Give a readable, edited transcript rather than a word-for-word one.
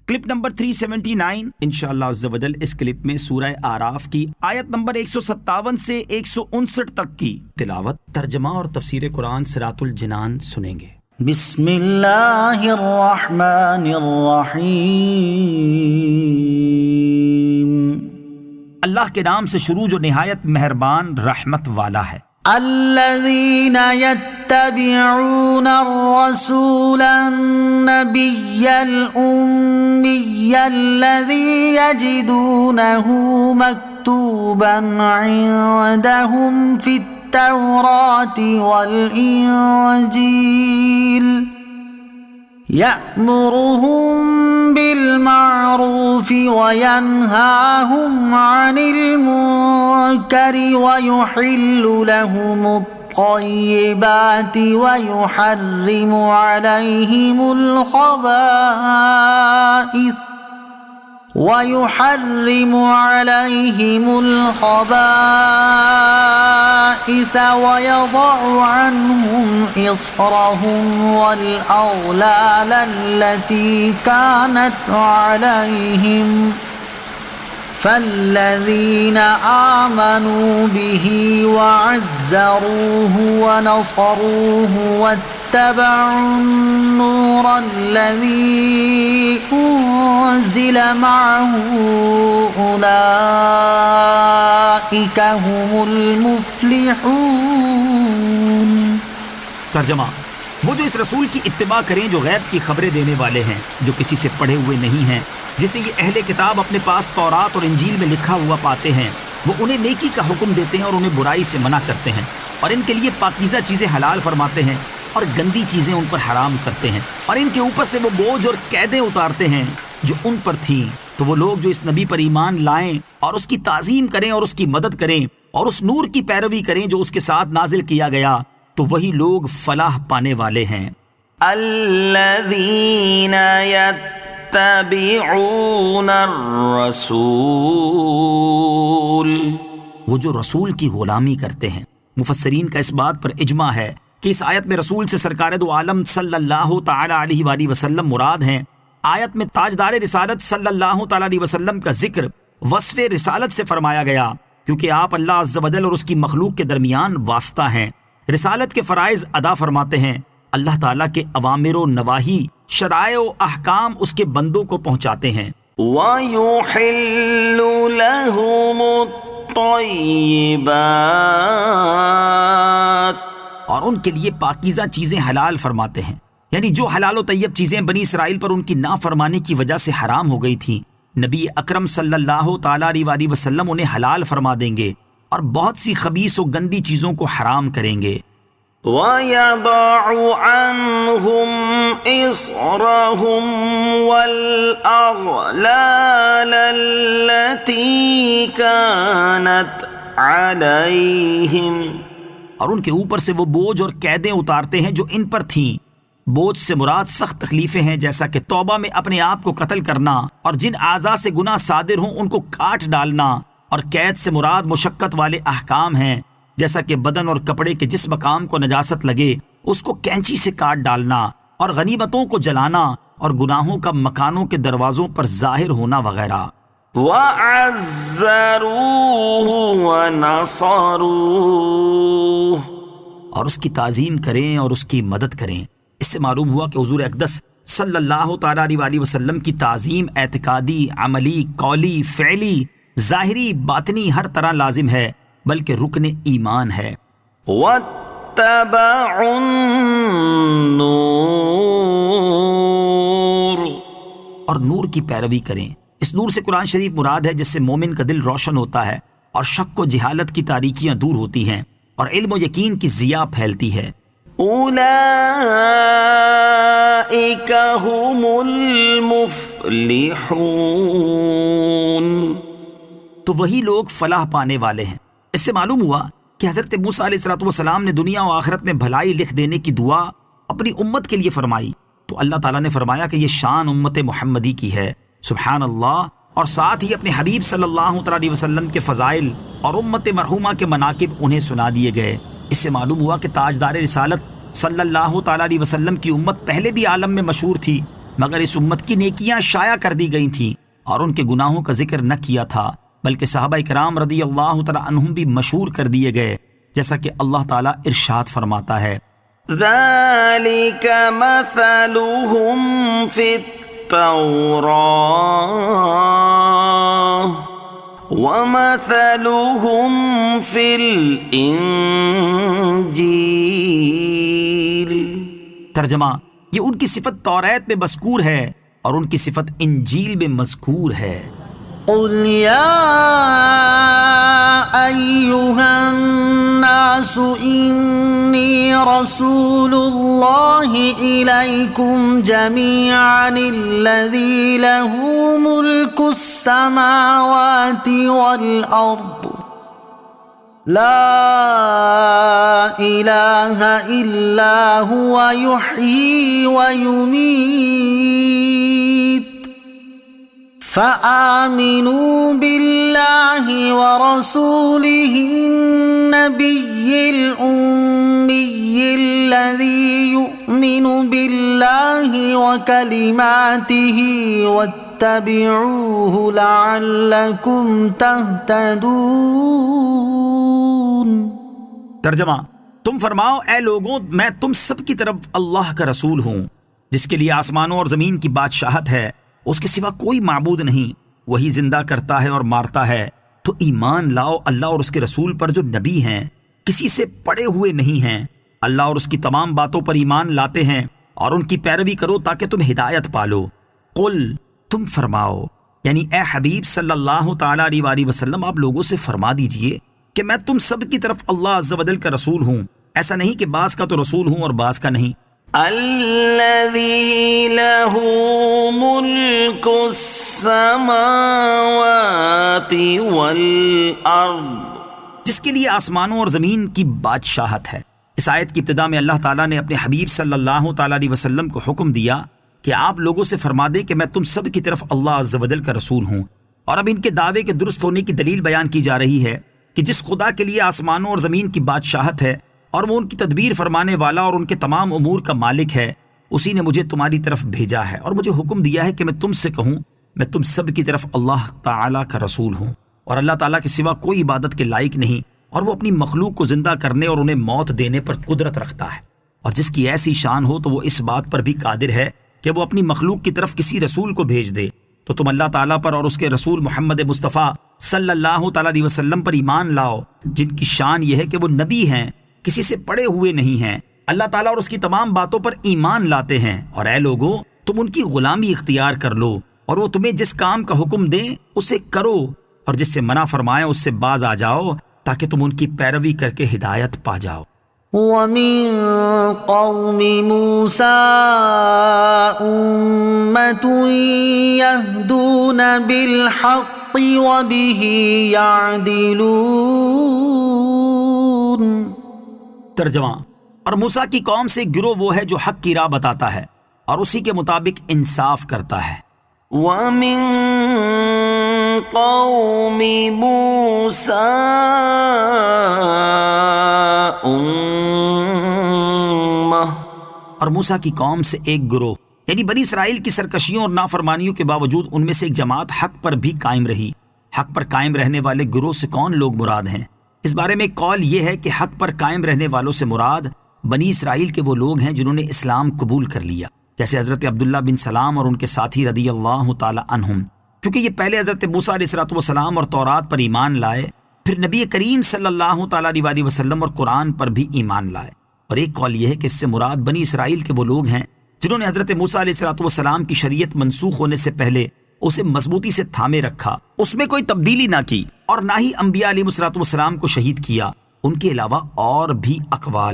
Clip number 379 انشاءاللہ عز و جل اس کلپ میں سورہ آراف کی آیت نمبر 157 سے 159 تک کی تلاوت، ترجمہ اور تفسیر قرآن صراط الجنان سنیں گے۔ بسم اللہ الرحمن الرحیم۔ اللہ کے نام سے شروع جو نہایت مہربان رحمت والا ہے۔ الذين يتبعون الرسول النبي الأمي الذي يجدونه مكتوبا عندهم في التوراة والإنجيل يأمرهم بالمعروف وينهاهم عن المنكر ويحل لهم الطيبات ويحرم عليهم الخبائث ويضع عنهم إصرهم والأغلال التي كانت عليهم فالذين آمنوا به وعزروه ونصروه واتبعوا النور الذي أنزل معه أولئك هم المفلحون۔ ترجمہ: وہ جو اس رسول کی اتباع کریں جو غیب کی خبریں دینے والے ہیں، جو کسی سے پڑھے ہوئے نہیں ہیں، جسے یہ اہل کتاب اپنے پاس تورات اور انجیل میں لکھا ہوا پاتے ہیں، وہ انہیں نیکی کا حکم دیتے ہیں اور انہیں برائی سے منع کرتے ہیں، اور ان کے لیے پاکیزہ چیزیں حلال فرماتے ہیں اور گندی چیزیں ان پر حرام کرتے ہیں، اور ان کے اوپر سے وہ بوجھ اور قیدیں اتارتے ہیں جو ان پر تھیں۔ تو وہ لوگ جو اس نبی پر ایمان لائیں اور اس کی تعظیم کریں اور اس کی مدد کریں اور اس نور کی پیروی کریں جو اس کے ساتھ نازل کیا گیا، تو وہی لوگ فلاح پانے والے ہیں۔ الذین یتبعون الرسول، وہ جو رسول کی غلامی کرتے ہیں۔ مفسرین کا اس بات پر اجماع ہے کہ اس آیت میں رسول سے سرکار دو عالم صلی اللہ تعالی علیہ وآلہ وسلم مراد ہیں۔ آیت میں تاجدار رسالت صلی اللہ تعالی علیہ وسلم کا ذکر وصف رسالت سے فرمایا گیا، کیونکہ آپ اللہ عز و جل اور اس کی مخلوق کے درمیان واسطہ ہیں، رسالت کے فرائض ادا فرماتے ہیں، اللہ تعالیٰ کے اوامر و نواہی، شرائع و احکام اس کے بندوں کو پہنچاتے ہیں۔ وَيُحِلُّ لَهُمُ الطَّيِّبَاتِ، اور ان کے لیے پاکیزہ چیزیں حلال فرماتے ہیں، یعنی جو حلال و طیب چیزیں بنی اسرائیل پر ان کی نافرمانی کی وجہ سے حرام ہو گئی تھیں، نبی اکرم صلی اللہ تعالی علیہ وآلہ وسلم انہیں حلال فرما دیں گے اور بہت سی خبیث و گندی چیزوں کو حرام کریں گے۔ وَيَضَعُ عَنْهُمْ إِصْرَهُمْ وَالْأَغْلَالَ الَّتِي كَانَتْ عَلَيْهِمْ، اور ان کے اوپر سے وہ بوجھ اور قیدیں اتارتے ہیں جو ان پر تھیں۔ بوجھ سے مراد سخت تکلیفیں ہیں، جیسا کہ توبہ میں اپنے آپ کو قتل کرنا اور جن اعضاء سے گناہ صادر ہوں ان کو کاٹ ڈالنا، اور قید سے مراد مشقت والے احکام ہیں، جیسا کہ بدن اور کپڑے کے جس مقام کو نجاست لگے اس کو کینچی سے کاٹ ڈالنا، اور غنیمتوں کو جلانا، اور گناہوں کا مکانوں کے دروازوں پر ظاہر ہونا وغیرہ۔ وَعَزَّرُوهُ وَنَصَرُوهُ، اور اس کی تعظیم کریں اور اس کی مدد کریں۔ اس سے معلوم ہوا کہ حضور اقدس صلی اللہ تعالیٰ علیہ وآلہ وسلم کی تعظیم اعتقادی، عملی، قولی، فعلی، ظاہری، باطنی ہر طرح لازم ہے، بلکہ رکن ایمان ہے۔ وَاتَّبَعُوا النُّورَ، اور نور کی پیروی کریں۔ اس نور سے قرآن شریف مراد ہے، جس سے مومن کا دل روشن ہوتا ہے اور شک و جہالت کی تاریکیاں دور ہوتی ہیں اور علم و یقین کی ضیاء پھیلتی ہے۔ اولئک هم المفلحون، تو وہی لوگ فلاح پانے والے ہیں۔ اس سے معلوم ہوا کہ حضرت موسیٰ علیہ السلام نے دنیا و آخرت میں بھلائی لکھ دینے کی دعا اپنی امت کے لیے فرمائی، تو اللہ تعالیٰ نے فرمایا کہ یہ شان امت محمدی کی ہے، سبحان اللہ، اور ساتھ ہی اپنے حبیب صلی اللہ علیہ وسلم کے فضائل اور امت مرحومہ کے مناقب انہیں سنا دیے گئے۔ اس سے معلوم ہوا کہ تاجدار رسالت صلی اللہ تعالیٰ علیہ وسلم کی امت پہلے بھی عالم میں مشہور تھی، مگر اس امت کی نیکیاں شائع کر دی گئی تھیں اور ان کے گناہوں کا ذکر نہ کیا تھا، بلکہ صحابہ کرام رضی اللہ تعالی عنہم بھی مشہور کر دیے گئے، جیسا کہ اللہ تعالیٰ ارشاد فرماتا ہے ذَلِكَ مَثَلُهُمْ فِي التَّوْرَاةِ وَمَثَلُهُمْ فِي الْإِنْجِيلِ۔ ترجمہ، یہ ان کی صفت توریت میں مذکور ہے اور ان کی صفت انجیل میں مذکور ہے۔ قل يا أيها الناس إني رسول الله إليكم جميعا الذي له ملك السماوات والأرض لا إله إلا هو يحيي ويميت فآمنوا بالله ورسوله النبي الأمي الذي يؤمن بالله وكلماته واتبعوه لعلكم تهتدون۔ ترجمہ، تم فرماؤ اے لوگوں، میں تم سب کی طرف اللہ کا رسول ہوں، جس کے لیے آسمانوں اور زمین کی بادشاہت ہے، اس کے سوا کوئی معبود نہیں، وہی زندہ کرتا ہے اور مارتا ہے، تو ایمان لاؤ اللہ اور اس کے رسول پر جو نبی ہیں، کسی سے پڑے ہوئے نہیں ہیں، اللہ اور اس کی تمام باتوں پر ایمان لاتے ہیں اور ان کی پیروی کرو تاکہ تم ہدایت پالو۔ قل، تم فرماؤ، یعنی اے حبیب صلی اللہ تعالیٰ علیہ وآلہ وسلم، آپ لوگوں سے فرما دیجئے کہ میں تم سب کی طرف اللہ عز و جل کا رسول ہوں، ایسا نہیں کہ بعض کا تو رسول ہوں اور بعض کا نہیں۔ الذي له ملك السماوات والأرض، جس کے لیے آسمانوں اور زمین کی بادشاہت ہے۔ اس آیت کی ابتدا میں اللہ تعالیٰ نے اپنے حبیب صلی اللہ تعالیٰ علیہ وسلم کو حکم دیا کہ آپ لوگوں سے فرما دیں کہ میں تم سب کی طرف اللہ عز و جل کا رسول ہوں، اور اب ان کے دعوے کے درست ہونے کی دلیل بیان کی جا رہی ہے کہ جس خدا کے لیے آسمانوں اور زمین کی بادشاہت ہے اور وہ ان کی تدبیر فرمانے والا اور ان کے تمام امور کا مالک ہے، اسی نے مجھے تمہاری طرف بھیجا ہے اور مجھے حکم دیا ہے کہ میں تم سے کہوں میں تم سب کی طرف اللہ تعالیٰ کا رسول ہوں، اور اللہ تعالیٰ کے سوا کوئی عبادت کے لائق نہیں، اور وہ اپنی مخلوق کو زندہ کرنے اور انہیں موت دینے پر قدرت رکھتا ہے، اور جس کی ایسی شان ہو تو وہ اس بات پر بھی قادر ہے کہ وہ اپنی مخلوق کی طرف کسی رسول کو بھیج دے۔ تو تم اللہ تعالیٰ پر اور اس کے رسول محمد مصطفیٰ صلی اللہ تعالیٰ علیہ وسلم پر ایمان لاؤ، جن کی شان یہ ہے کہ وہ نبی ہیں، کسی سے پڑے ہوئے نہیں ہیں، اللہ تعالیٰ اور اس کی تمام باتوں پر ایمان لاتے ہیں، اور اے لوگو، تم ان کی غلامی اختیار کر لو، اور وہ تمہیں جس کام کا حکم دیں اسے کرو، اور جس سے منع فرمائیں اس سے باز آ جاؤ، تاکہ تم ان کی پیروی کر کے ہدایت پا جاؤ۔ وَمِن قَوْمِ مُوسَىٰ أُمَّةٌ يَهْدُونَ بِالْحَقِّ وَبِهِ يَعْدِلُونَ۔ ترجمہ، اور موسیٰ کی قوم سے ایک گروہ وہ ہے جو حق کی راہ بتاتا ہے اور اسی کے مطابق انصاف کرتا ہے۔ وَمِن قَوْمِ مُوسَىٰ أُمَّةٌ، اور موسیٰ کی قوم سے ایک گروہ، یعنی بنی اسرائیل کی سرکشیوں اور نافرمانیوں کے باوجود ان میں سے ایک جماعت حق پر بھی قائم رہی۔ حق پر قائم رہنے والے گروہ سے کون لوگ مراد ہیں؟ اس بارے میں قول یہ ہے کہ حق پر قائم رہنے والوں سے مراد بنی اسرائیل کے وہ لوگ ہیں جنہوں نے اسلام قبول کر لیا، جیسے حضرت عبداللہ بن سلام اور ان کے ساتھی رضی اللہ تعالی عنہم، کیونکہ یہ پہلے حضرت موسیٰ علیہ السلام اور تورات پر ایمان لائے، پھر نبی کریم صلی اللہ تعالی علیہ وسلم اور قرآن پر بھی ایمان لائے۔ اور ایک قول یہ ہے کہ اس سے مراد بنی اسرائیل کے وہ لوگ ہیں جنہوں نے حضرت موسیٰ علیہ السلام کی شریعت منسوخ ہونے سے پہلے اسے مضبوطی سے تھامے رکھا، اس میں کوئی تبدیلی نہ کی، اور نہ ہی انبیاء علیہ السلام کو شہید کیا۔ ان کے علاوہ اور بھی اقوال